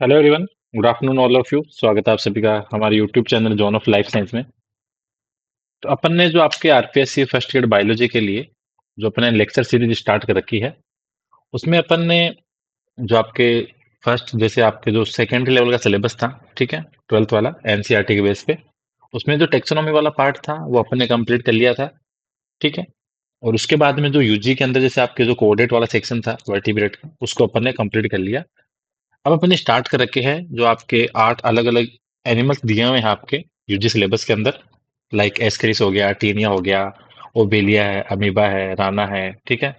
Hello everyone. Good afternoon all of you. स्वागत है आप सभी का हमारे YouTube channel John of life science में। तो अपन ने जो आपके आरपीएससी फर्स्ट ईयर बायोलॉजी के लिए जो अपने लेक्चर सीरीज स्टार्ट कर रखी है, उसमें अपन ने जो आपके फर्स्ट जैसे आपके जो सेकेंड लेवल का सिलेबस था, ठीक है, ट्वेल्थ वाला एनसीईआरटी के बेस पे, उसमें जो टेक्सोनॉमी वाला पार्ट था वो अपन ने कंप्लीट कर लिया था, ठीक है। और उसके बाद में जो यूजी के अंदर जैसे आपके जो कोऑर्डिनेट वाला सेक्शन था वर्टिब्रेट का, उसको अपन ने कंप्लीट कर लिया। अब अपन ने स्टार्ट कर रखे हैं जो आपके 8 अलग अलग एनिमल्स दिए हुए हैं आपके यूजी सिलेबस के अंदर, लाइक एस्करिस हो गया, टीनिया हो गया, ओबेलिया है, अमीबा है, राना है, ठीक है,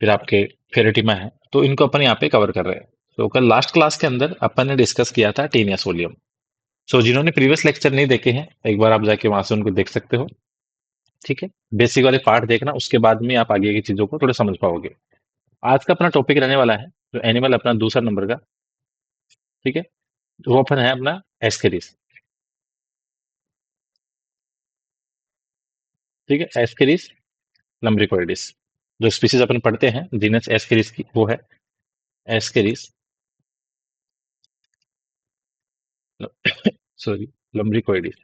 फिर आपके फेरेटिमा है। तो इनको अपन यहाँ पे कवर कर रहे हैं। तो कल लास्ट क्लास के अंदर अपन ने डिस्कस किया था टीनिया सोलियम। सो जिन्होंने प्रीवियस लेक्चर नहीं देखे हैं, एक बार आप जाके वहां से उनको देख सकते हो, ठीक है। बेसिक वाले पार्ट देखना, उसके बाद में आप आगे की चीजों को थोड़ा समझ पाओगे। आज का अपना टॉपिक रहने वाला है जो एनिमल अपना दूसरा नंबर का, ठीक है, वो अपन है अपना एस्करिस, ठीक है, एस्केरिस लम्ब्रिकोइडिस। जो स्पीसीज अपन पढ़ते हैं जीनस एस्केरिस की, वो है एस्केरिस सॉरी लम्ब्रिकोइडिस।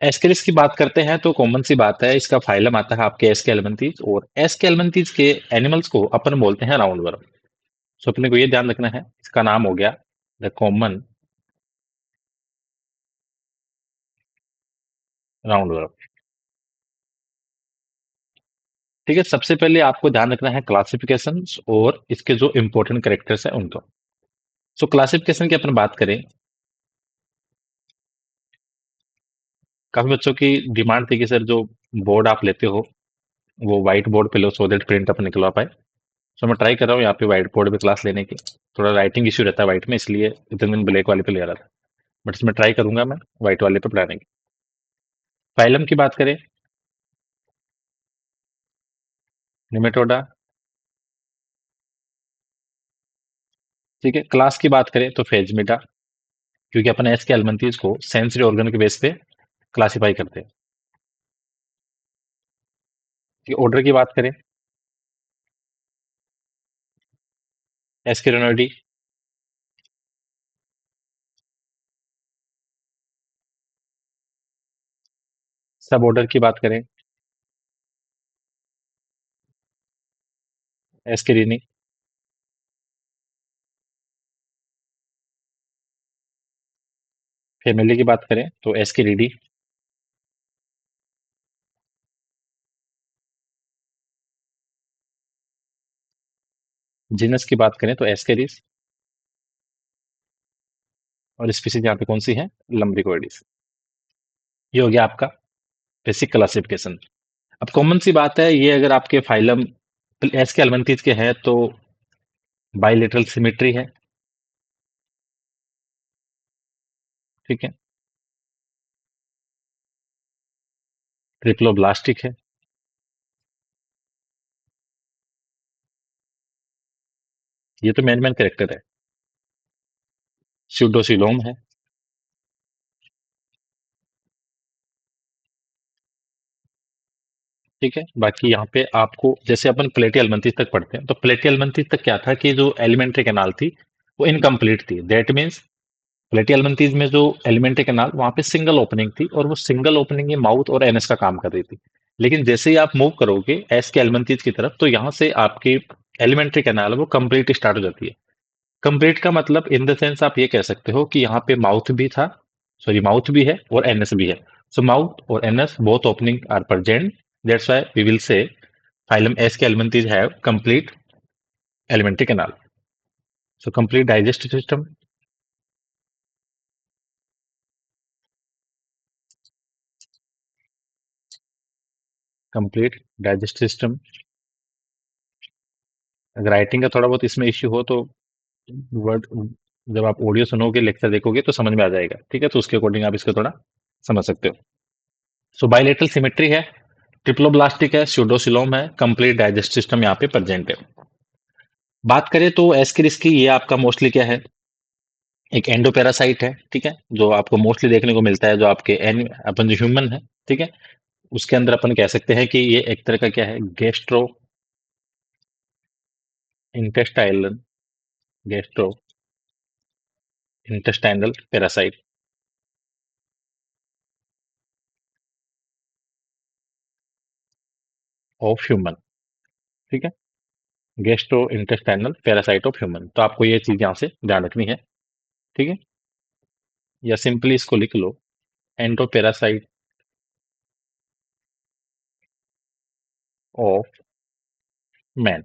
एस्केरिस की बात करते हैं तो कॉमन सी बात है, इसका फाइलम आता है आपके एस्केलमेंथीज, और एस्केलमेंथीज के एनिमल्स को अपन बोलते हैं राउंड वर्म। सो अपने को ये ध्यान रखना है, इसका नाम हो गया द कॉमन राउंड वर्म, ठीक है। सबसे पहले आपको ध्यान रखना है क्लासिफिकेशन और इसके जो इंपॉर्टेंट कैरेक्टर्स हैं उनको। सो क्लासिफिकेशन की अपन बात करें, काफी बच्चों की डिमांड थी कि सर जो बोर्ड आप लेते हो वो व्हाइट बोर्ड पे लो, सो दैट प्रिंट अपन निकलवा पाए। सो मैं ट्राई कर रहा हूँ यहाँ पे व्हाइट बोर्ड पे क्लास लेने की। थोड़ा राइटिंग इश्यू रहता है व्हाइट में, इसलिए इतने दिन ब्लैक वाले पे ले रहा था, बट इसमें ट्राई करूंगा मैं व्हाइट वाले पे पढ़ाने की। फाइलम की बात करें, निमेटोडा, ठीक है। क्लास की बात करें तो फेजमिडा, क्योंकि अपन एस के एलमेंथीज को सेंसरी ऑर्गन के बेस पे क्लासीफाई करते हैं। ऑर्डर की बात करें, एस्केरोनोइडी, सब ऑर्डर की बात करें, एस्केरिनी, फैमिली की बात करें तो एस्केरिडी, जीनस की बात करें तो एस्केरिस, और स्पीसीज यहाँ पे कौन सी है, लम्ब्रिकोइडिस। ये हो गया आपका बेसिक क्लासिफिकेशन। अब कॉमन सी बात है, ये अगर आपके फाइलम एस के एलमेंथीज के हैं तो बाइलेटरल सिमेट्री है, ठीक है, ट्रिप्लोब्लास्टिक है, ये तो मेन मेन कैरेक्टर है, स्यूडोसिलोम है, ठीक है। बाकी यहाँ पे आपको जैसे अपन प्लेटी एलमेंथीज तक पढ़ते हैं, तो प्लेटी एलमेंथीज तक क्या था कि जो एलिमेंट्री कैनाल थी वो इनकम्प्लीट थी। दैट मीन्स प्लेटी एलमेंथीज में जो एलिमेंट्री कैनाल, वहां पे सिंगल ओपनिंग थी, और वो सिंगल ओपनिंग ये माउथ और एनएस का काम कर रही थी। लेकिन जैसे ही आप मूव करोगे एस के एलमेंथीज की तरफ, तो यहाँ से आपकी एलिमेंट्री कैनाल वो कंप्लीट स्टार्ट हो जाती है। कंप्लीट का मतलब इन द सेंस आप ये कह सकते हो कि यहाँ पे माउथ भी था, सॉरी माउथ भी है और एनएस भी है। सो माउथ और anus both opening are present, that's why we will say phylum S के elementals have complete alimentary canal. So complete digestive system, complete digestive system। अगर राइटिंग का थोड़ा बहुत इसमें इश्यू हो तो वर्ड, जब आप ऑडियो सुनोगे लेक्चर देखोगे तो समझ में आ जाएगा, ठीक है, तो उसके अकॉर्डिंग आप इसको थोड़ा समझ सकते हो। सो बाइलेटरल सिमेट्री है, ट्रिप्लोब्लास्टिक है, स्यूडोसिलोम है, कंप्लीट डाइजेस्टिव सिस्टम यहाँ पे प्रेजेंट है। बात करें तो एस्केरिस की, ये आपका मोस्टली क्या है, एक एंडोपेरासाइट है, ठीक है, जो आपको मोस्टली देखने को मिलता है जो आपके अपन जो ह्यूमन है, ठीक है, उसके अंदर अपन कह सकते हैं कि ये एक तरह का क्या है, gastro intestinal gastro intestinal parasite of human. ठीक है, gastro intestinal parasite of human, तो आपको ये चीज यहाँ से ध्यान रखनी है। ठीक है, या सिंपली इसको लिख लो, एंडोपैरासाइट ऑफ मैन।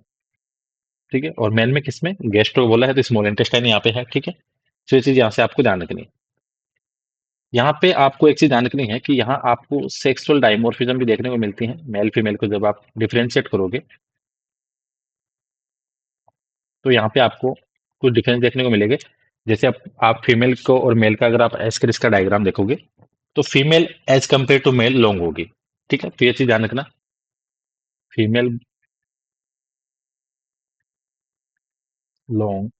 ठीक है, और मैन में किसमें गैस्ट्रो बोला है तो स्मॉल इंटेस्टाइन यहाँ पे है। ठीक है, तो ये चीज यहाँ से आपको ध्यान रखनी है। यहाँ पे आपको एक चीज ध्यान रखनी है कि यहाँ आपको सेक्सुअल डायमोर्फिज्म भी देखने को मिलती है, मेल फीमेल को जब आप डिफरेंशिएट करोगे तो यहाँ पे आपको कुछ डिफरेंस देखने को मिलेंगे। जैसे आप फीमेल को और मेल का अगर आप एस्क्रिस का डायग्राम देखोगे तो female as compare to male long होगी। ठीक है, तो ये चीज ध्यान रखना, फीमेल लॉन्ग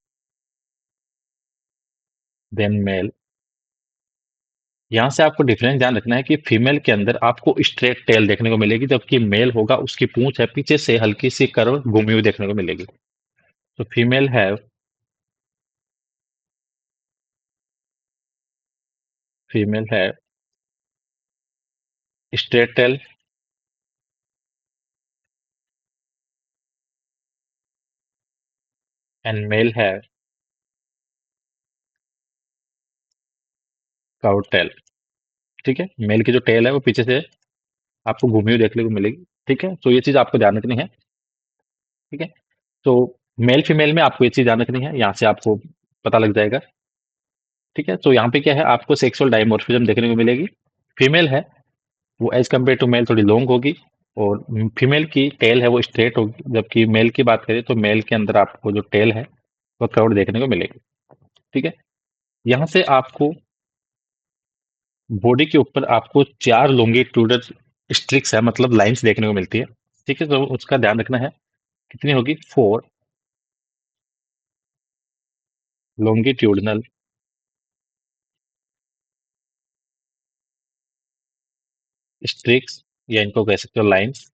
देन मेल। यहाँ से आपको डिफरेंस ध्यान रखना है कि फीमेल के अंदर आपको स्ट्रेट टेल देखने को मिलेगी, जबकि मेल होगा उसकी पूंछ है पीछे से हल्की सी कर्व घूमी हुई देखने को मिलेगी। तो female have straight tail and male have curve tail. ठीक है, मेल की जो टेल है वो पीछे से आपको घूमी हुई देखने को मिलेगी। ठीक है, तो ये चीज आपको ध्यान रखनी है। ठीक है, तो मेल फीमेल में आपको ये चीज ध्यान रखनी है, यहाँ से आपको पता लग जाएगा। ठीक है, तो यहाँ पे क्या है, आपको सेक्सुअल डायमॉर्फिज्म देखने को मिलेगी। फीमेल है वो एज कम्पेयर टू मेल थोड़ी लॉन्ग होगी, और फीमेल की टेल है वो स्ट्रेट होगी, जबकि मेल की बात करें तो मेल के अंदर आपको जो टेल है वो कर्व्ड देखने को मिलेगी। ठीक है, यहाँ से आपको बॉडी के ऊपर आपको 4 लॉन्गिट्यूडल स्ट्रिक्स है, मतलब लाइंस देखने को मिलती है। ठीक है, तो उसका ध्यान रखना है, कितनी होगी, 4 लॉन्गिट्यूडनल स्ट्रिक्स, या इनको कह सकते हो लाइंस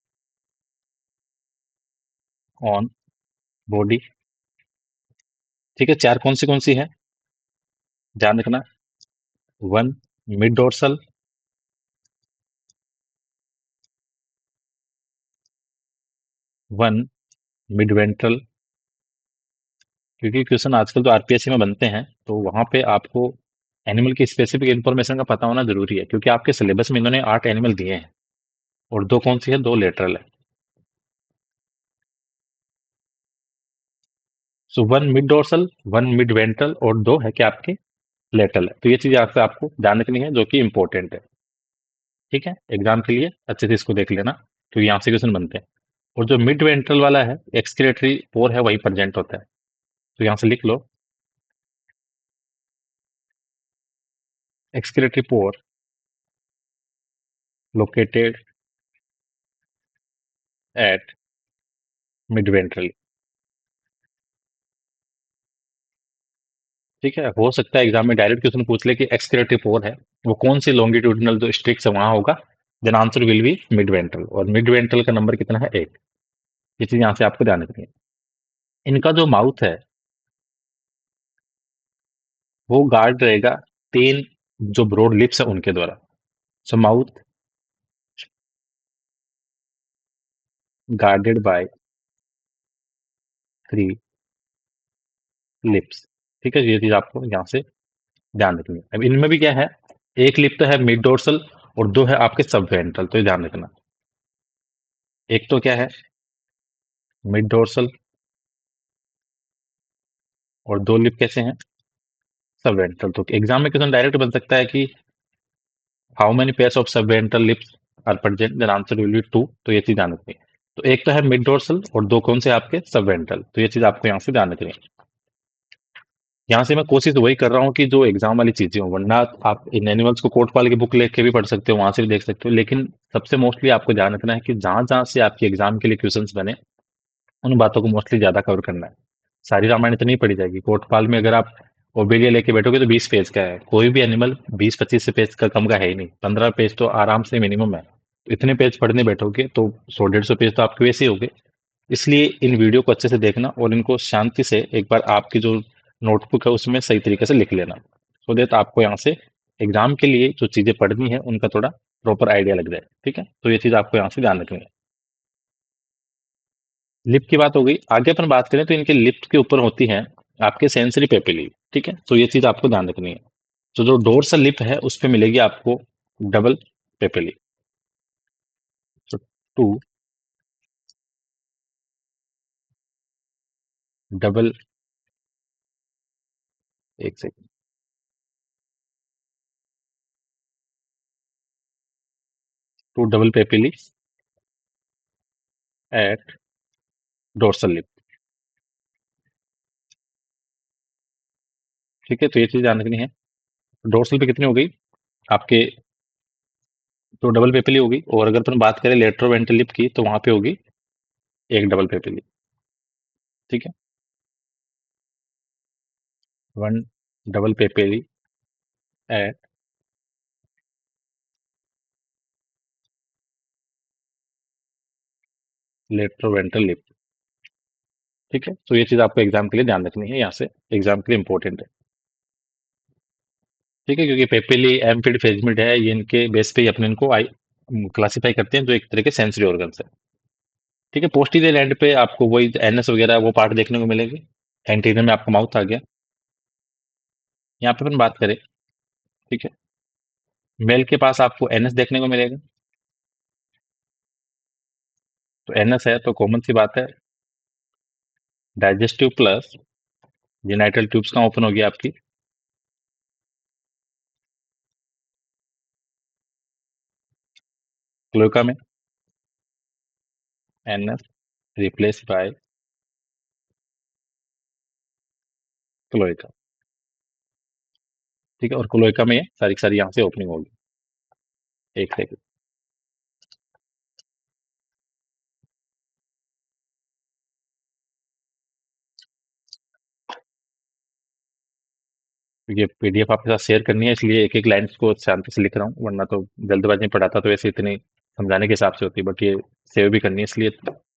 ऑन बॉडी। ठीक है, 4 कौन सी है, ध्यान रखना, 1 मिड डोर्सल, 1 मिड वेंट्रल। क्योंकि क्वेश्चन आजकल तो आरपीएससी में बनते हैं, तो वहां पे आपको एनिमल की स्पेसिफिक इन्फॉर्मेशन का पता होना जरूरी है, क्योंकि आपके सिलेबस में इन्होंने 8 एनिमल दिए हैं, और 2 कौन सी है, 2 लेटरल है। सो 1 मिड डोर्सल, 1 मिड वेंट्रल, और 2 है क्या आपके लेटरल है। तो ये चीज आपसे आपको ध्यान रखनी है, जो कि इंपॉर्टेंट है। ठीक है, एग्जाम के लिए अच्छे से इसको देख लेना, तो यहाँ से क्वेश्चन बनते हैं। और जो मिड वेंट्रल वाला है, एक्सक्रेटरी पोर है, वही प्रेजेंट होता है। तो यहाँ से लिख लो, excretory pore located at mid ventral. ठीक है, हो सकता है एग्जाम में डायरेक्ट क्वेश्चन पूछ ले कि एक्सक्रेटरी पोर है, वो कौन सी लॉन्गिट्यूडिनल जो स्ट्रिक्स है वहां होगा, then answer will be mid ventral, और मिड वेंट्रल का नंबर कितना है, 8। ये चीज यहाँ से आपको ध्यान रखनी है। इनका जो माउथ है वो गार्ड रहेगा 3 जो ब्रॉड लिप्स है उनके द्वारा। सो माउथ गार्डेड बाय 3 लिप्स। ठीक है, ये चीज आपको यहाँ से ध्यान रखनी है। अब इनमें भी क्या है, एक लिप तो है मिड डोर्सल, और 2 है आपके सब वेंट्रल, तो ये ध्यान रखना। एक तो क्या है मिड डोर्सल, और 2 लिप कैसे हैं, सब वेंट्रल। तो एग्जाम में क्वेश्चन डायरेक्ट बन सकता है कि how many pairs of sub ventral lips are present, then answer will be 2। तो ये चीज ध्यान रखनी है। तो एक तो है मिड डोर्सल, और 2 कौन से आपके सब वेंट्रल, तो ये चीज आपको यहाँ से ध्यान रखनी है। यहाँ से मैं कोशिश वही कर रहा हूँ कि जो एग्जाम वाली चीजें हो, वरना आप इन एनिमल्स को कोर्टपाल की बुक लेके के भी पढ़ सकते हो, वहां से भी देख सकते हो, लेकिन सबसे मोस्टली आपको ध्यान रखना है कि जहां जहां से आपके एग्जाम के लिए क्वेश्चंस बने, उन बातों को मोस्टली ज्यादा कवर करना है। सारी रामायण तो नहीं पढ़ी जाएगी कोर्टपाल में। अगर आप ओबेलिया लेके बैठोगे तो 20 पेज का है, कोई भी एनिमल 20-25 पेज का कम का है ही नहीं, 15 पेज तो आराम से मिनिमम है। इतने पेज पढ़ने बैठोगे तो 100-150 पेज तो आपके वैसे ही हो गए। इसलिए इन वीडियो को अच्छे से देखना, और इनको शांति से एक बार आपकी जो नोटबुक है उसमें सही तरीके से लिख लेना, सो दैट आपको यहाँ से एग्जाम के लिए जो चीजें पढ़नी है उनका थोड़ा प्रॉपर आइडिया लग जाए। ठीक है, तो ये चीज आपको यहाँ से ध्यान रखनी है। लिप की बात हो गई, आगे अपन बात करें तो इनके लिप के ऊपर होती है आपके सेंसरी पेपिली। ठीक है, तो ये चीज आपको ध्यान रखनी है। तो जो डोर्सल लिप है उस पे मिलेगी आपको डबल पेपिली। तो टू डबल, एक second, two double papillae at dorsal lip. ठीक है, तो ये चीज ध्यान रखनी है। डोर्सल पे कितनी हो गई आपके, तो डबल पेपिली होगी। और अगर अपन बात करें लेट्रोवेंट्रल लिप की तो वहां पे होगी एक डबल पेपिली। ठीक है, one double papillae at lateroventral lip. ठीक है, तो ये चीज आपको एग्जाम के लिए ध्यान रखनी है, यहाँ से एग्जाम के लिए इंपॉर्टेंट है। ठीक है, क्योंकि पेपिली एम्फिड फेजमिड है, ये इनके बेस पे ही अपने इनको क्लासीफाई करते हैं, जो एक तरह के सेंसरी ऑर्गन्स है। ठीक है, पोस्टीरियर एंड पे आपको वही एनएस वगैरह वो पार्ट देखने को मिलेगी। एंटीरियर में आपका माउथ आ गया। यहाँ पे अपन बात करें, ठीक है, मेल के पास आपको एनएस देखने को मिलेगा। तो एनएस है तो कॉमन सी बात है, डाइजेस्टिव प्लस जेनाइटल ट्यूब्स कहाँ ओपन होगी आपकी, क्लोएका में। NS replace by cloaca. ठीक है, और क्लोएका में ये सारी की सारी यहाँ से ओपनिंग होगी। एक सेकंड, क्योंकि पीडीएफ आपके साथ शेयर करनी है इसलिए एक एक लाइन को शांति से लिख रहा हूँ, वरना तो जल्दबाजी में पढ़ाता तो ऐसे इतनी समझाने के हिसाब से होती, बट ये सेव भी करनी है इसलिए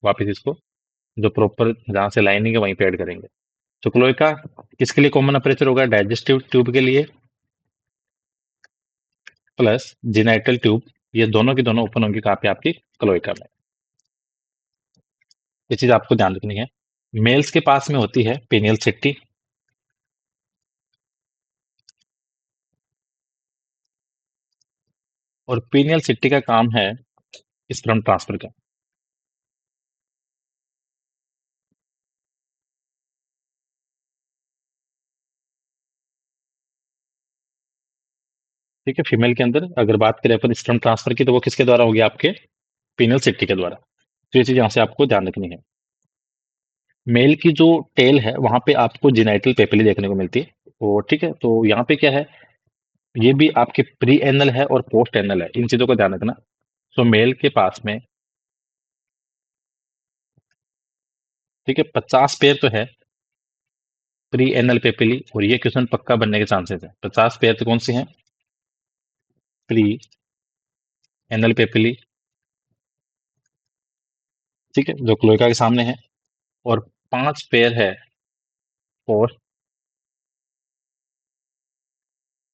वापस इसको जो प्रॉपर जहाँ से लाइनिंग है वहीं पे ऐड करेंगे। तो क्लोएका किसके लिए कॉमन अपर्चर होगा, डाइजेस्टिव ट्यूब के लिए प्लस जिनाइटल ट्यूब, ये दोनों की दोनों ओपन होंगी कहाँ पे आपकी, क्लोएका में। ये चीज आपको ध्यान रखनी है। मेल्स के पास में होती है पेनियल सिट्टी, और पेनियल सिट्टी का काम है स्पर्म ट्रांसफर का। ठीक है, फीमेल के अंदर अगर बात करें अपन स्पर्म ट्रांसफर की तो वो किसके द्वारा होगी, आपके पेनियल सिट्टी के द्वारा। तो ये चीज यहाँ से आपको ध्यान रखनी है। मेल की जो टेल है वहां पे आपको जिनाइटल पेपिली देखने को मिलती है। और ठीक है, तो यहाँ पे क्या है, ये भी आपके प्री एनल है और पोस्ट एनल है, इन चीजों का ध्यान रखना। सो मेल के पास में, ठीक है, 50 पेयर तो है प्री एनल पेपिली, और ये क्वेश्चन पक्का बनने के चांसेस है। 50 पेयर तो कौन सी हैं, प्री एनल पेपिली, ठीक है, जो क्लोएका के सामने है। और 5 पेयर है पोस्ट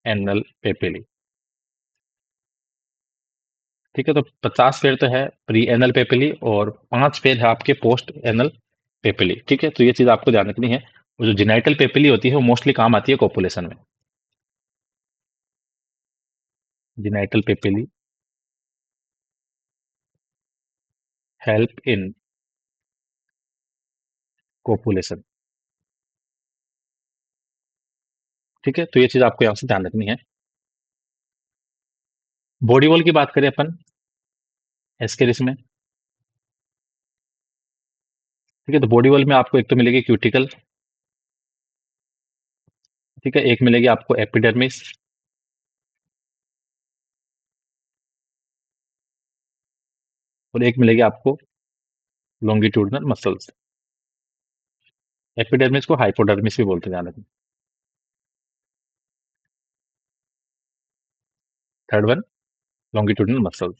एनल पेपिली। ठीक है, तो 50 पेयर तो है प्री एनल पेपिली और 5 पेयर है आपके पोस्ट एनल पेपिली। ठीक है, तो ये चीज आपको ध्यान रखनी है। और जो जिनाइटल पेपिली होती है वो मोस्टली काम आती है कोपुलेशन में। Genital papillae help in copulation. ठीक है, तो ये चीज आपको यहाँ से ध्यान रखनी है। बॉडी वॉल की बात करें अपन एस्केरिस में, ठीक है, तो बॉडी वॉल में आपको एक तो मिलेगी क्यूटिकल, ठीक है, एक मिलेगी आपको एपिडर्मिस, और एक मिलेगी आपको लॉन्गिट्यूडनल मसल्स। एपिडर्मिस को हाइपोडर्मिस भी बोलते हैं, ध्यान रखना। Third one longitudinal muscles.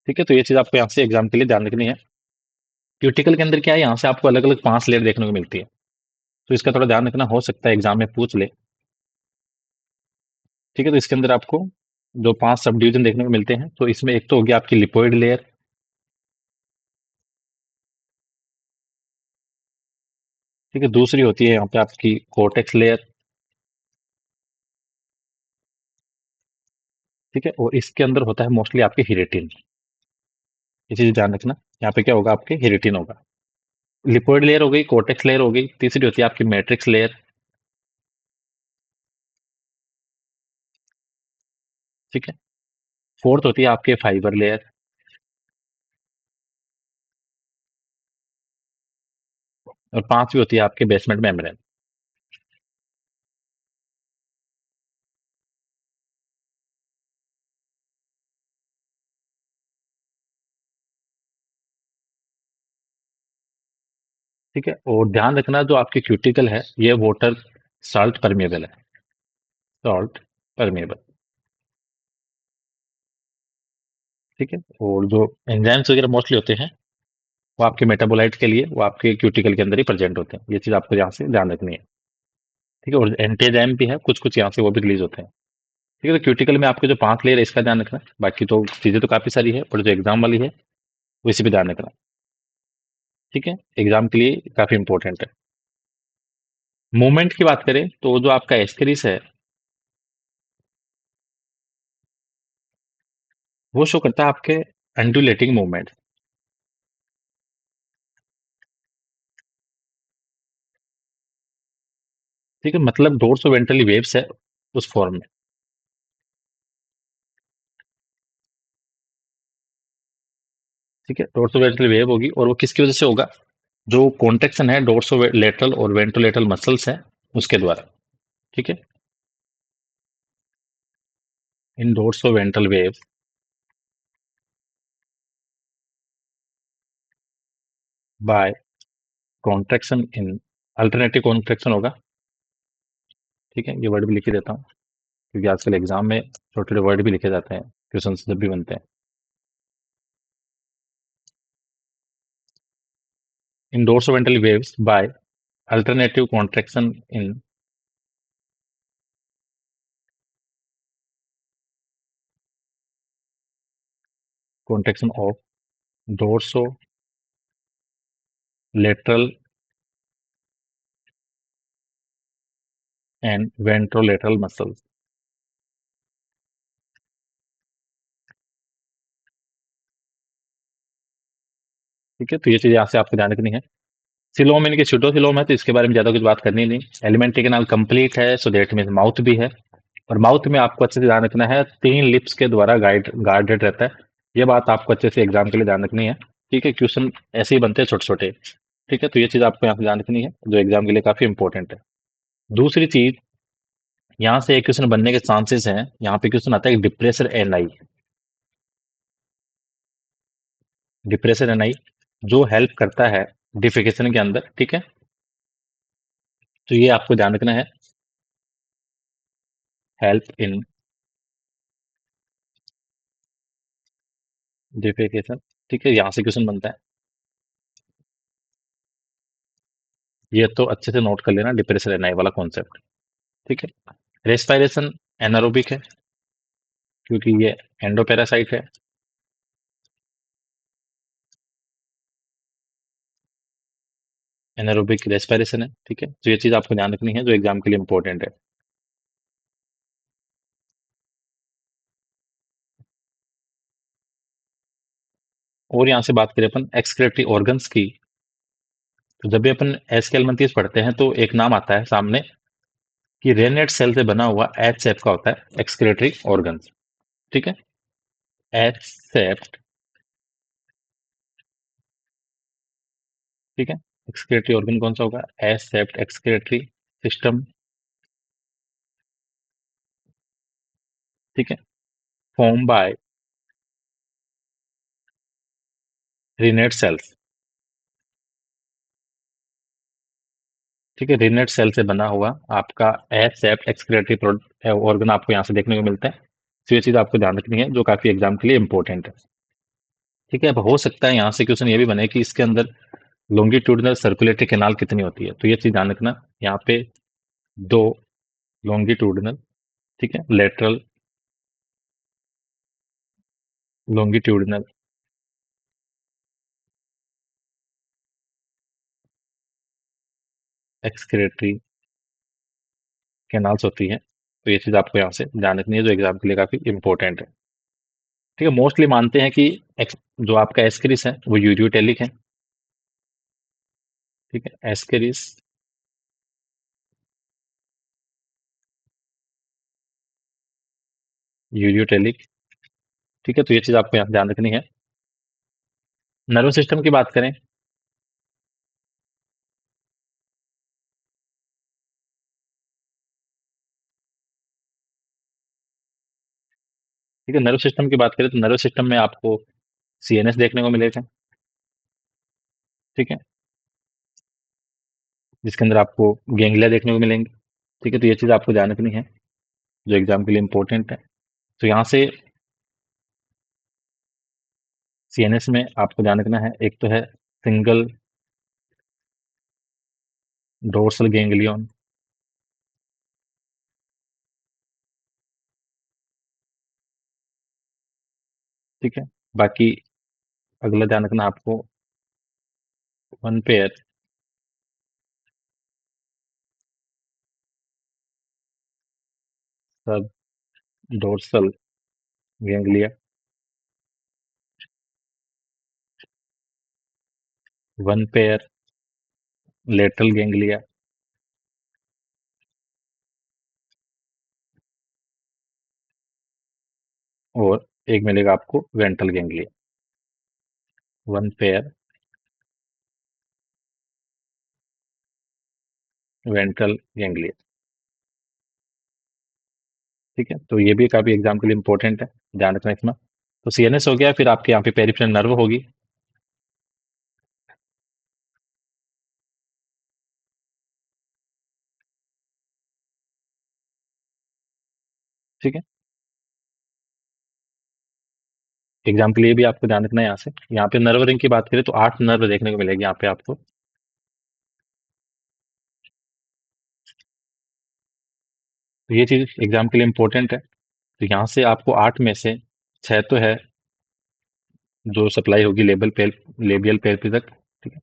ठीक है, तो ये चीज आपको यहाँ से एग्जाम के लिए ध्यान रखनी है। क्यूटिकल के अंदर क्या है, यहाँ से आपको अलग अलग 5 लेयर देखने को मिलती है, तो इसका थोड़ा ध्यान रखना, हो सकता है एग्जाम में पूछ ले। ठीक है, तो इसके अंदर आपको जो 5 सब डिवीजन देखने को मिलते हैं, तो इसमें एक तो होगी आपकी लिपोइड लेयर। ठीक है, दूसरी होती है यहाँ पे आपकी कोर्टेक्स लेयर। ठीक है, और इसके अंदर होता है मोस्टली आपके हिरेटिन। ये चीज ध्यान रखना, यहाँ पे क्या होगा, आपके हिरेटिन होगा। लिपोइड लेयर हो गई, कोर्टेक्स लेयर हो गई, तीसरी होती है आपकी मैट्रिक्स लेयर। ठीक है, फोर्थ होती है आपके फाइबर लेयर। और पांचवी होती है आपके बेसमेंट मेम्ब्रेन। ठीक है, और ध्यान रखना जो आपकी क्यूटिकल है ये वाटर साल्ट परमेबल है, सॉल्ट परमेबल। ठीक है, और जो एंजाइम्स वगैरह मोस्टली होते हैं वो आपके मेटाबोलाइट के लिए वो आपके क्यूटिकल के अंदर ही प्रेजेंट होते हैं, ये चीज आपको यहाँ से ध्यान रखनी है। ठीक है, और एंटी एंजाइम भी है कुछ कुछ यहाँ से, वो भी रिलीज होते हैं। ठीक है, तो क्यूटिकल में आपके जो 5 लेयर है इसका ध्यान रखना, बाकी तो चीजें तो काफी सारी है, पर जो एग्जाम वाली है वो इसी पे ध्यान रखना। ठीक है, एग्जाम के लिए काफी इंपॉर्टेंट है। मूवमेंट की बात करें तो जो आपका एस्केरिस है वो शो करता है आपके अंडुलेटिंग मूवमेंट। ठीक है, मतलब डोर्सो वेंट्रली वेव्स है उस फॉर्म में। ठीक है, डोर्सो वेंट्रल वेव होगी, और वो किसकी वजह से होगा, जो कॉन्ट्रेक्शन है डोर्सो लेटरल और वेंट्रोलेटरल मसल्स है उसके द्वारा। ठीक है, in dorso ventral wave by contraction in, alternative contraction होगा। ठीक है, ये वर्ड भी लिख ही देता हूँ, क्योंकि आजकल एग्जाम में छोटे छोटे वर्ड भी लिखे जाते हैं, क्वेश्चन जब भी बनते हैं। In dorso ventral waves by alternative contraction in, contraction of dorso lateral and ventrolateral muscles. ठीक है, तो ये चीज यहाँ से आपको ध्यान रखनी है। सिलोम इनके सूडोसिलोम है, तो इसके बारे में ज्यादा कुछ बात करनी नहीं। एलिमेंट्री कैनाल कंप्लीट है, सो दैट मीन्स माउथ भी है। और माउथ में आपको अच्छे से ध्यान रखना है, 3 लिप्स के द्वारा गार्डेड रहता है। ये बात आपको अच्छे से एग्जाम के लिए ध्यान रखनी है। ठीक है, क्वेश्चन ऐसे ही बनते हैं छोटे छोटे। ठीक है, तो ये चीज आपको यहाँ पे ध्यान रखनी है, जो एग्जाम के लिए काफी इंपॉर्टेंट है। दूसरी चीज, यहाँ से एक क्वेश्चन बनने के चांसेस हैं, यहाँ पे क्वेश्चन आता है डिप्रेसर एन आई। डिप्रेसर एन आई जो हेल्प करता है डिफिकेशन के अंदर। ठीक है, तो ये आपको ध्यान रखना है, हेल्प इन डिफिकेशन। ठीक है, यहाँ से क्वेश्चन बनता है, ये तो अच्छे से नोट कर लेना, डिप्रेशन एन आई वाला कॉन्सेप्ट। ठीक है, रेस्पिरेशन एनारोबिक है, क्योंकि ये एंडोपैरासाइट है। एनारोबिक रेस्पिरेशन है। ठीक है, तो ये चीज आपको ध्यान रखनी है, जो एग्जाम के लिए इंपॉर्टेंट है। और यहाँ से बात करें अपन एक्सक्रेटरी ऑर्गन्स की, तो जब भी अपन एसकेएल पढ़ते हैं तो एक नाम आता है सामने कि रेनेट सेल से बना हुआ एच सेप का होता है एक्सक्रेटरी ऑर्गन्स। ठीक है, एच सेप्ट। ठीक है, एक्सक्रेटरी ऑर्गन कौन सा होगा, एच सेप्ट एक्सक्रेटरी सिस्टम। ठीक है, फॉर्म बाय रिनेट सेल्स। ठीक है, रिनेट सेल से बना हुआ आपका एच सेप्ट एक्सक्रेटरी ऑर्गन आपको यहाँ से देखने को मिलता है। तो ये चीज आपको ध्यान रखनी है, जो काफी एग्जाम के लिए इंपॉर्टेंट है। ठीक है, अब हो सकता है यहाँ से क्वेश्चन ये भी बने कि इसके अंदर लॉन्गिट्यूडिनल सर्कुलेटरी कैनाल कितनी होती है, तो ये चीज ध्यान रखना। यहाँ पे दो लॉन्गिट्यूडिनल, ठीक है, लेटरल लॉन्गिट्यूडिनल एक्सक्रेटरी कैनाल्स होती हैं। तो ये चीज आपको यहाँ से ध्यान रखनी है, जो एग्जाम के लिए काफी इंपॉर्टेंट है। ठीक है, मोस्टली मानते हैं कि जो आपका एस्क्रिस है वो यूरियोटेलिक है। ठीक है, एस्क्रिस यूरियोटेलिक। ठीक है, तो ये चीज आपको यहाँ ध्यान रखनी है। नर्वस सिस्टम की बात करें, ठीक है, नर्वस सिस्टम की बात करें तो नर्वस सिस्टम में आपको सीएनएस देखने को मिलेगा। ठीक है, जिसके अंदर आपको गैंग्लिया देखने को मिलेंगे। ठीक है, तो ये चीज आपको ध्यान रखनी है, जो एग्जाम के लिए इंपॉर्टेंट है। तो यहाँ से सीएनएस में आपको ध्यान रखना है, एक तो है सिंगल डोर्सल गैंग्लियन। ठीक है, बाकी अगला ध्यान रखना आपको, वन पेयर सब dorsal ganglia, one pair lateral ganglia, और एक मिलेगा आपको ventral ganglia. One pair ventral ganglia. ठीक है, तो ये भी काफी एग्जाम के लिए इंपॉर्टेंट है, ध्यान रखना इसमें। तो सीएनएस हो गया, फिर आपके यहाँ पे पेरिफेरल नर्व होगी। ठीक है, एग्जाम के लिए भी आपको ध्यान रखना है। यहाँ पे नर्व रिंग की बात करें तो 8 नर्व देखने को मिलेगी यहाँ पे आपको। तो ये चीज एग्जाम के लिए इंपॉर्टेंट है। तो यहाँ से आपको 8 में से 6 तो है जो सप्लाई होगी लेबियल पेल्पी तक। ठीक है,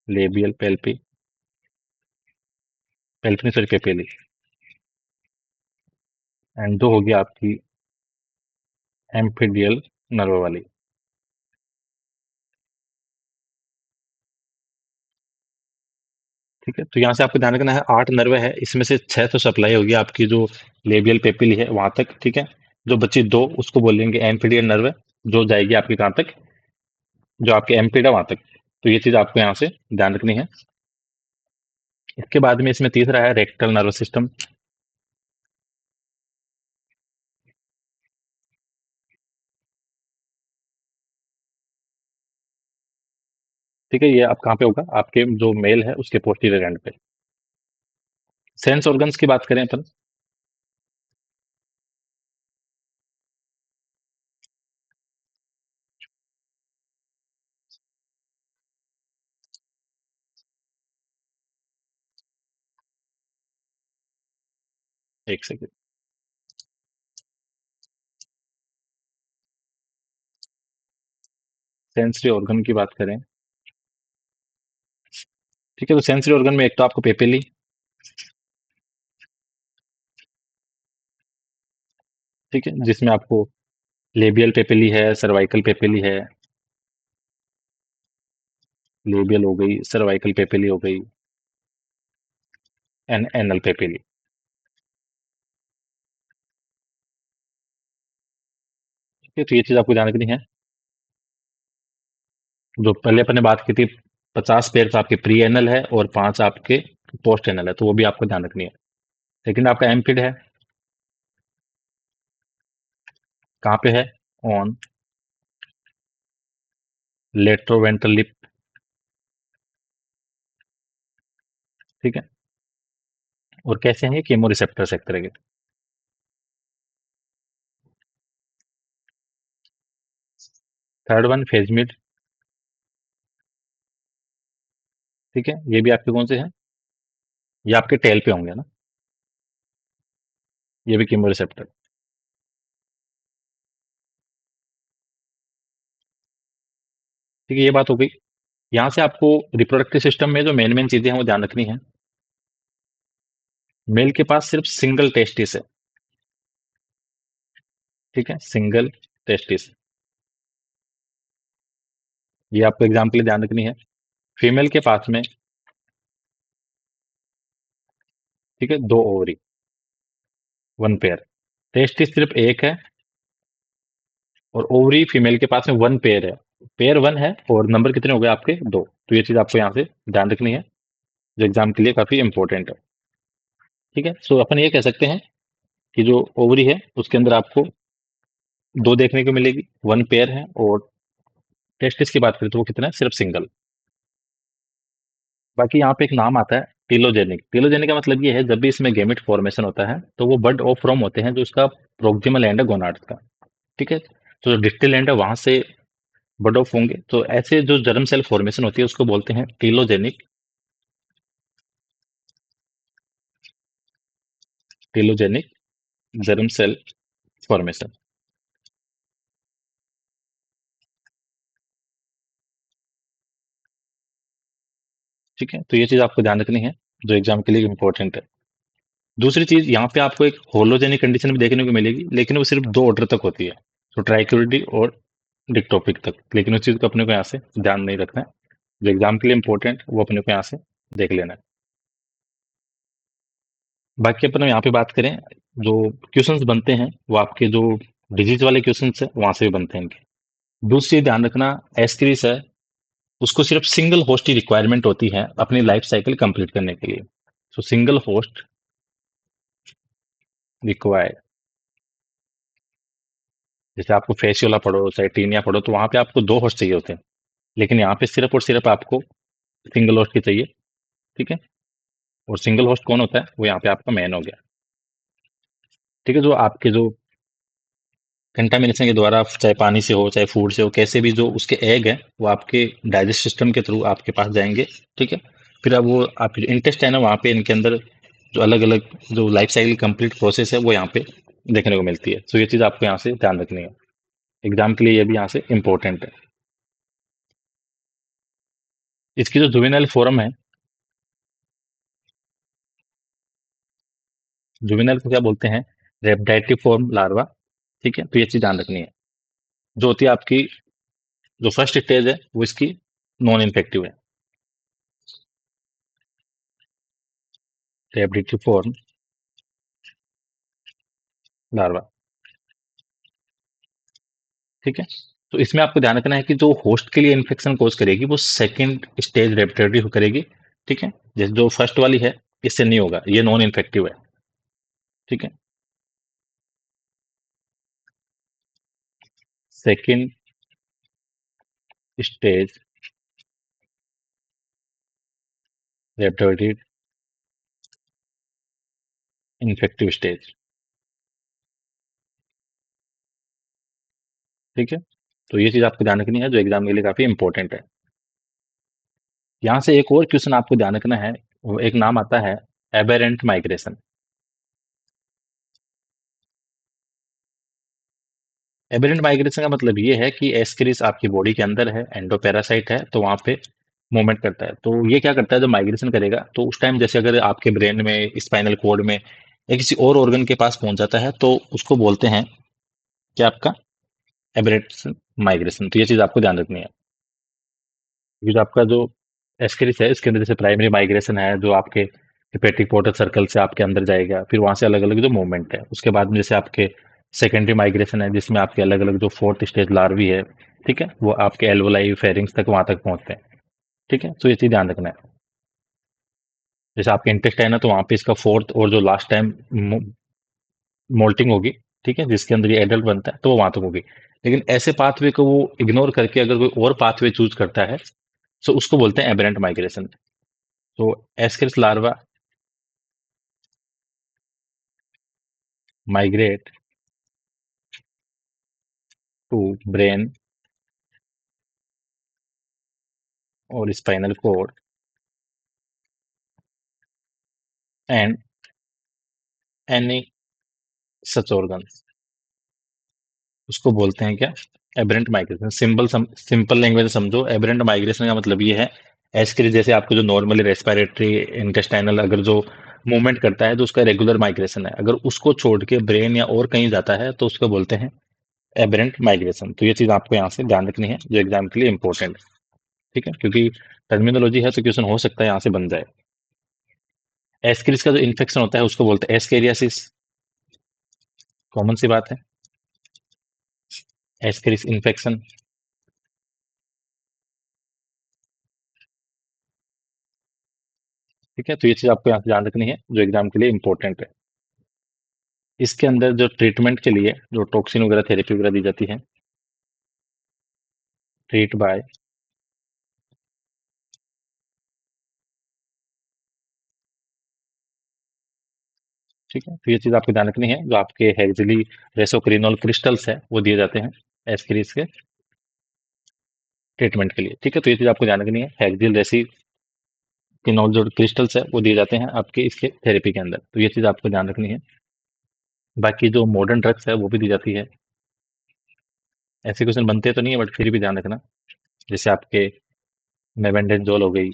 लेबियल पेल्पी, पेल्पनी सॉरी पेपेली। एंड दो होगी आपकी एम्फिडियल नर्व वाली। ठीक है, तो यहाँ से आपको ध्यान रखना है, 8 नर्व है, इसमें से 6 तो सप्लाई होगी आपकी जो लेबियल पेपिली है वहां तक। ठीक है, जो बची दो उसको बोलेंगे एम्फिडियल नर्व, जो जाएगी आपके कहाँ तक, जो आपके एम्पिड है वहां तक। तो ये चीज आपको यहाँ से ध्यान रखनी है। इसके बाद में इसमें तीसरा है रेक्टल नर्व सिस्टम। ठीक है, ये आप कहाँ पे होगा, आपके जो मेल है उसके पोस्टीरियर एंड पे। सेंस ऑर्गन्स की बात करें अपन, एक सेकेंड, सेंसरी ऑर्गन की बात करें। ठीक है, तो सेंसरी ऑर्गन में एक तो आपको पेपिली, ठीक है, जिसमें आपको लेबियल पेपिली है, सर्वाइकल पेपिली है। लेबियल हो गई, सर्वाइकल पेपिली हो गई, एनल पेपिली। ठीक है, तो ये चीज आपको ध्यान रखनी है। जो पहले अपन ने बात की थी, 50 पेयर आपके प्री एनल है और 5 आपके पोस्ट एनल है, तो वो भी आपको ध्यान रखनी है। सेकंड आपका एम्पिड है, कहाँ पे है, ऑन लेट्रोवेंट्रल लिप। ठीक है, और कैसे हैं ये केमो रिसेप्टर्स एक तरह के। Third one phasmid. ठीक है, ये भी आपके कौन से हैं? ये आपके टेल पे होंगे ना? ये भी कीमोरिसेप्टर। ठीक है, ये बात हो गई। यहाँ से आपको रिप्रोडक्टिव सिस्टम में जो मेन मेन चीजें हैं वो ध्यान रखनी है। मेल के पास सिर्फ सिंगल टेस्टिस है। ठीक है, सिंगल टेस्टिस। ये आपको एग्जाम के लिए ध्यान रखनी है। फीमेल के पास में, ठीक है, दो ओवरी, वन पेयर। टेस्टिस सिर्फ एक है, और ओवरी फीमेल के पास में वन पेयर है। पेयर वन है, और नंबर कितने हो गए आपके? दो। तो ये चीज आपको यहाँ से ध्यान रखनी है, जो एग्जाम के लिए काफी इंपॉर्टेंट है। ठीक है, सो अपन ये कह सकते हैं कि जो ओवरी है उसके अंदर आपको दो देखने को मिलेगी, वन पेयर है। और टेस्टिस की बात करें तो वो कितना है? सिर्फ सिंगल। बाकी यहाँ पे एक नाम आता है टीलोजेनिक। टीलोजेनिक का मतलब ये है, जब भी इसमें गेमिट फॉर्मेशन होता है तो वो बड ऑफ फ्रॉम होते हैं जो उसका प्रोक्सिमल एंड है गोनाड्स का। ठीक है, तो जो डिस्टल एंड है वहां से बड ऑफ होंगे, तो ऐसे जो जर्म सेल फॉर्मेशन होती है उसको बोलते हैं टीलोजेनिक। टीलोजेनिक जर्म सेल फॉर्मेशन। ठीक है, तो ये चीज आपको ध्यान रखनी है, जो एग्जाम के लिए इंपॉर्टेंट है। दूसरी चीज, यहाँ पे आपको एक होलोजेनिक कंडीशन भी देखने को मिलेगी, लेकिन वो सिर्फ दो ऑर्डर तक होती है। तो ट्राइक्यूरिटी और डिक्टोपिक तक। लेकिन उस चीज को अपने को यहाँ से ध्यान नहीं रखना है, जो एग्जाम के लिए इंपॉर्टेंट वो अपने को यहाँ से देख लेना है। बाकी अपन यहाँ पे बात करें, जो क्वेश्चंस बनते हैं वो आपके जो डिजीज वाले क्वेश्चंस है वहां से भी बनते हैं इनके। दूसरी ध्यान रखना, एस्क्रिस है, उसको सिर्फ सिंगल होस्ट ही रिक्वायरमेंट होती है अपनी लाइफ साइकिल कंप्लीट करने के लिए। सो सिंगल होस्ट रिक्वायर्ड। जैसे आपको फेशियोला पढ़ो चाहे टीनिया पढ़ो, तो वहां पे आपको दो होस्ट चाहिए होते हैं, लेकिन यहाँ पे सिर्फ और सिर्फ आपको सिंगल होस्ट की चाहिए। ठीक है, और सिंगल होस्ट कौन होता है? वो यहाँ पे आपका मैन हो गया। ठीक है, जो आपके जो कंटामिनेशन के द्वारा, चाहे पानी से हो चाहे फूड से हो, कैसे भी जो उसके एग है वो आपके डाइजेस्ट सिस्टम के थ्रू आपके पास जाएंगे। ठीक है, फिर अब वो आपके जो इंटेस्टाइन है वहाँ पे इनके अंदर जो अलग अलग जो लाइफ साइकिल कंप्लीट प्रोसेस है वो यहाँ पे देखने को मिलती है। तो ये चीज़ आपको यहाँ से ध्यान रखनी है, एग्जाम के लिए ये भी यहाँ से इंपॉर्टेंट है। इसकी जो जुवेनाइल फॉर्म है, जुवेनाइल को क्या बोलते हैं? रेप्टाइटिव फॉर्म लार्वा। ठीक है, तो ये चीज़ ध्यान रखनी है। जो होती है आपकी, जो फर्स्ट स्टेज है वो इसकी नॉन इन्फेक्टिव है, रेप्टाइटिव फॉर्म लार्वा। ठीक है, तो इसमें आपको ध्यान रखना है कि जो होस्ट के लिए इन्फेक्शन कोज करेगी वो सेकंड स्टेज रेप्टेटरी करेगी। ठीक है, जैसे जो फर्स्ट वाली है इससे नहीं होगा, ये नॉन इन्फेक्टिव है। ठीक है, सेकंड स्टेज रेप्टेटरी इन्फेक्टिव स्टेज। ठीक है, तो ये चीज आपको ध्यान रखनी है, जो एग्जाम के लिए काफी इंपॉर्टेंट है। यहाँ से एक और क्वेश्चन आपको ध्यान रखना है, वो एक नाम आता है एबेरेंट माइग्रेशन। एबेरेंट माइग्रेशन का मतलब ये है कि एस्केरिस आपकी बॉडी के अंदर है, एंडोपैरासाइट है, तो वहां पे मूवमेंट करता है। तो ये क्या करता है, जब माइग्रेशन करेगा तो उस टाइम जैसे अगर आपके ब्रेन में, स्पाइनल कॉर्ड में या किसी और ऑर्गन के पास पहुंच जाता है तो उसको बोलते हैं कि आपका एबरेंट माइग्रेशन। तो ये चीज आपको ध्यान रखनी है, क्योंकि जो आपका जो एस्केरिस है इसके अंदर जैसे प्राइमरी माइग्रेशन है जो आपके हेपेटिक पोर्टल सर्कल से आपके अंदर जाएगा, फिर वहां से अलग अलग जो मूवमेंट है, उसके बाद में जैसे आपके सेकेंडरी माइग्रेशन है जिसमें आपके अलग अलग जो फोर्थ स्टेज लार्वी है, ठीक है, वो आपके एल्वोलाई फेरिंग्स तक वहां तक पहुंचते हैं। ठीक है, तो ये चीज ध्यान रखना है। जैसे आपके इंटेस्टाइन है तो वहां पे इसका फोर्थ और जो लास्ट टाइम मोल्टिंग होगी, ठीक है, जिसके अंदर ये एडल्ट बनता है, तो वो वहां तक होगी। लेकिन ऐसे पाथवे को वो इग्नोर करके अगर कोई और पाथवे चूज करता है तो उसको बोलते हैं एबरेंट माइग्रेशन। तो Ascaris larva migrate to brain और spinal cord and any such organ, उसको बोलते हैं क्या? Aberrant migration. सिंपल लैंग्वेज में समझो, एबरेंट माइग्रेशन का मतलब ये है, एस्क्री जैसे आपको जो नॉर्मली रेस्पिरेटरी इंटेस्टाइनल अगर जो मूवमेंट करता है तो उसका रेगुलर माइग्रेशन है, अगर उसको छोड़ के ब्रेन या और कहीं जाता है तो उसको बोलते हैं एबरेंट माइग्रेशन। तो ये चीज आपको यहाँ से ध्यान रखनी है जो एग्जाम के लिए इंपॉर्टेंट है। ठीक है, क्योंकि टर्मिनोलॉजी है तो क्वेश्चन हो सकता है यहाँ से बन जाए। एस्क्रिस का जो इन्फेक्शन होता है उसको बोलते हैं एस्केरियासिस, कॉमन सी बात है, एस्क्रिस इन्फेक्शन। ठीक है, तो ये चीज आपको यहाँ से ध्यान रखनी है जो एग्जाम के लिए इंपॉर्टेंट है। इसके अंदर जो ट्रीटमेंट के लिए जो टॉक्सिन वगैरह थेरेपी वगैरह दी जाती है, ट्रीट बाय, ठीक है, तो ये चीज आपको ध्यान रखनी है, जो आपके हेक्सिली रेसोक्रिनोल क्रिस्टल्स है वो दिए जाते हैं एस्क्रिस के ट्रीटमेंट के लिए। ठीक है, तो ये चीज आपको ध्यान रखनी है, हेक्सिल रेसिक्रिनोल जो क्रिस्टल्स है वो दिए जाते हैं आपके इसके थेरेपी के अंदर, तो ये चीज आपको ध्यान रखनी है। बाकी जो मॉडर्न ड्रग्स है वो भी दी जाती है। ऐसे क्वेश्चन बनते तो नहीं है बट फिर भी ध्यान रखना, जैसे आपके मेबेंडाजोल हो गई,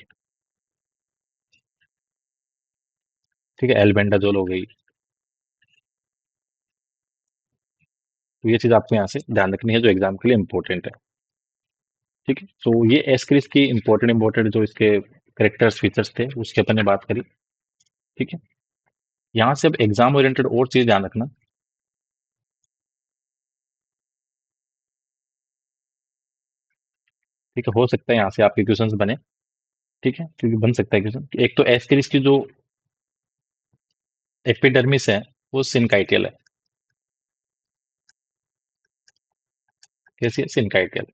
ठीक है, एल्बेंडाजोल हो गई, तो ये चीज आपको यहाँ से ध्यान रखनी है जो एग्जाम के लिए इंपॉर्टेंट है। ठीक है, तो ये एस्क्रिस की इंपॉर्टेंट जो इसके करेक्टर्स फीचर्स थे उसके अपन ने बात करी। ठीक है, यहाँ से अब एग्जाम ओरिएंटेड और चीज ध्यान रखना। ठीक है, हो सकता है यहाँ से आपके क्वेश्चंस बने। ठीक है, क्योंकि बन सकता है क्वेश्चन। एक तो एस्क्रिस की जो एपिडर्मिस है वो सिनकाइटियल है। कैसी है? सिनकाइटियल।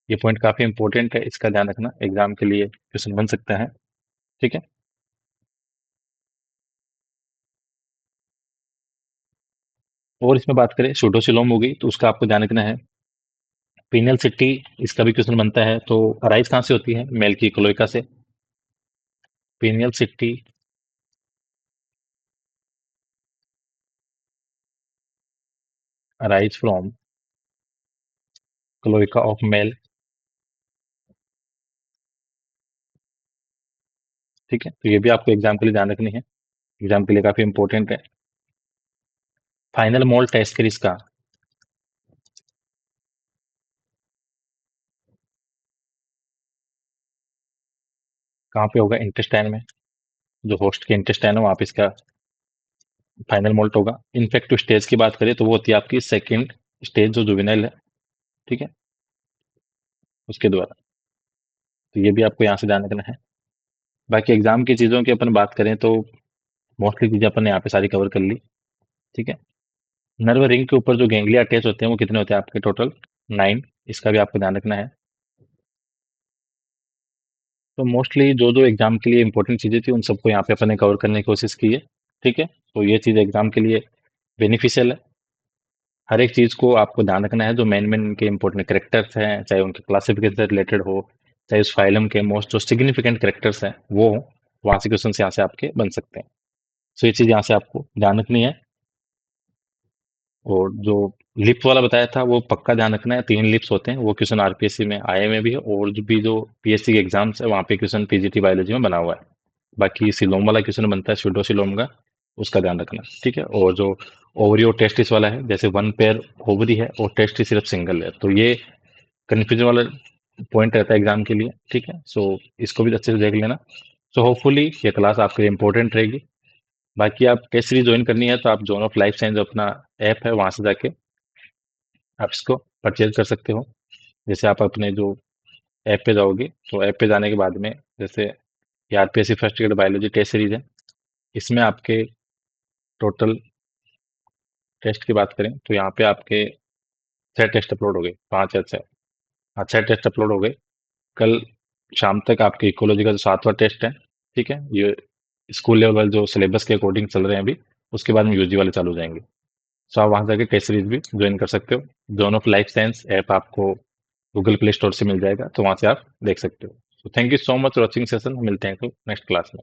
ये पॉइंट काफी इंपॉर्टेंट है, इसका ध्यान रखना, एग्जाम के लिए क्वेश्चन बन सकता है। ठीक है, और इसमें बात करें सूडोसिलोम हो गई तो उसका आपको ध्यान रखना है। पीनियल सिटी, इसका भी क्वेश्चन बनता है, तो अराइज कहाँ से होती है? मेल की क्लोइका से। Pineal city arise from cloaca of male. ठीक है, तो ये भी आपको एग्जाम के लिए ध्यान रखनी है, एग्जाम के लिए काफी इंपॉर्टेंट है। फाइनल मोल टेस्ट करी इसका, कहाँ पे होगा? इंटेस्टाइन में, जो होस्ट के इंटेस्टाइन है वहां पे इसका फाइनल मोल्ट होगा। इनफेक्टिव स्टेज की बात करें तो वो होती है आपकी सेकेंड स्टेज जो जुवेनाइल है। ठीक है, उसके द्वारा, तो ये भी आपको यहाँ से ध्यान रखना है। बाकी एग्जाम की चीजों की अपन बात करें तो मोस्टली चीजें अपन ने यहाँ पे सारी कवर कर ली। ठीक है, नर्व रिंग के ऊपर जो गैंग्लिया अटैच होते हैं वो कितने होते हैं आपके? टोटल 9, इसका भी आपको ध्यान रखना है। तो मोस्टली जो जो एग्जाम के लिए इंपॉर्टेंट चीजें थी उन सबको यहाँ पे अपन ने कवर करने की कोशिश की है। ठीक है, तो ये चीज एग्जाम के लिए बेनिफिशियल है। हर एक चीज को आपको ध्यान रखना है, जो मेन मेन के इंपॉर्टेंट करेक्टर्स हैं, चाहे उनके क्लासिफिकेशन से रिलेटेड हो, चाहे उस फाइलम के मोस्ट जो सिग्निफिकेंट करेक्टर्स हैं वो हो, वहां से क्वेश्चन यहाँ से आपके बन सकते हैं। सो ये चीज यहाँ से आपको ध्यान रखनी है। और जो लिप वाला बताया था वो पक्का ध्यान रखना है, 3 लिप्स होते हैं, वो क्वेश्चन आरपीएससी में आए में भी है, और जो पीएससी के एग्जाम्स है वहाँ पे क्वेश्चन पीजीटी बायोलॉजी में बना हुआ है। बाकी सिलोम वाला क्वेश्चन बनता है स्यूडोसिलोम का, उसका ध्यान रखना। ठीक है, और जो ओवरी और टेस्टिस वाला है, जैसे 1 पेयर ओवरी है और टेस्टिस सिर्फ सिंगल है, तो ये कन्फ्यूजन वाला पॉइंट रहता है एग्जाम के लिए। ठीक है, सो इसको भी अच्छे से देख लेना। सो होपफुली ये क्लास आपके लिए इंपॉर्टेंट रहेगी। बाकी आप टेस्ट सीरीज ज्वाइन करनी है तो आप जोन ऑफ लाइफ साइंस जो अपना ऐप है वहां से जाके आप इसको परचेज कर सकते हो। जैसे आप अपने जो ऐप पे जाओगे तो ऐप पे जाने के बाद में, जैसे ये RPSC first grade biology test series है, इसमें आपके टोटल टेस्ट की बात करें तो यहाँ पे आपके 6 टेस्ट अपलोड हो गए, 5 या 6। हाँ, 6 टेस्ट अपलोड हो गए। कल शाम तक आपके इकोलॉजी का जो 7वां टेस्ट है, ठीक है, ये स्कूल लेवल वाले जो सिलेबस के अकॉर्डिंग चल रहे हैं अभी, उसके बाद में यूजी वाले चालू हो जाएंगे। सो आप वहां जाके टेस्ट सीरीज भी ज्वाइन कर सकते हो। Zone of life science app आपको गूगल प्ले स्टोर से मिल जाएगा, तो वहां से आप देख सकते हो। तो thank you so much for watching session. मिलते हैं कल नेक्स्ट क्लास में।